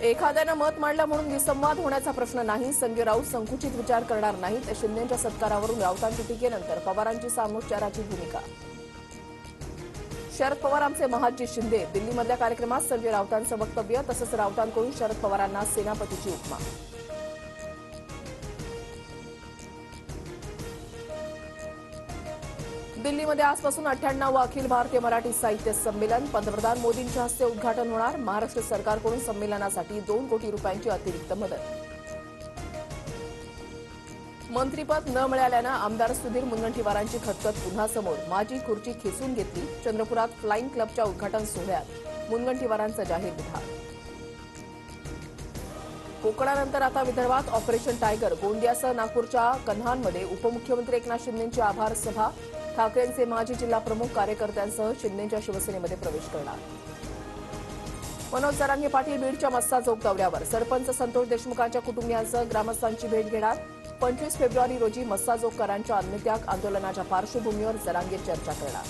एखाद्यानं मत मांडलं म्हणून विसंवाद होण्याचा प्रश्न नाही. संजय राऊत संकुचित विचार करणार नाहीत. शिंदेच्या सत्कारावरून राऊतांच्या टीकेनंतर पवारांची सामोपचाराची भूमिका. शरद पवार आमचे महादजी शिंदे. दिल्लीमधल्या कार्यक्रमात संजय राऊतांचं वक्तव्य. तसंच राऊतांकडून शरद पवारांना सेनापतीची उपमा. दिल्लीमध्ये आजपासून 98वं अखिल भारतीय मराठी साहित्य संमेलन. पंतप्रधान मोदींच्या हस्ते उद्घाटन होणार. महाराष्ट्र सरकारकडून संमेलनासाठी 2 कोटी रुपयांची अतिरिक्त मदत. मंत्रिपद न मिळाल्यानं आमदार सुधीर मुनगंटीवारांची खतखत पुन्हा समोर. माझी खुर्ची खेचून घेतली. चंद्रपुरात फ्लाईंग क्लबच्या उद्घाटन सोहळ्यात मुनगंटीवारांचं जाहीर विधान. कोकणानंतर आता विदर्भात ऑपरेशन टायगर. गोंदियासह नागपूरच्या कन्हानमध्ये उपमुख्यमंत्री एकनाथ शिंदेंची आभार सभा. ठाकरेंचे माजी जिल्हा प्रमुख कार्यकर्त्यांसह शिंदेंच्या शिवसेनेमध्ये प्रवेश करणार. मनोज जरांगे पाटील बीडच्या मस्सा चौक दौऱ्यावर. सरपंच संतोष देशमुखांच्या कुटुंबियांसह ग्रामस्थांची भेट घेणार. 25 फेब्रुवारी रोजी मस्सा चौककरांच्या अन्नत्याग आंदोलनाच्या पार्श्वभूमीवर जरांगे चर्चा करणार.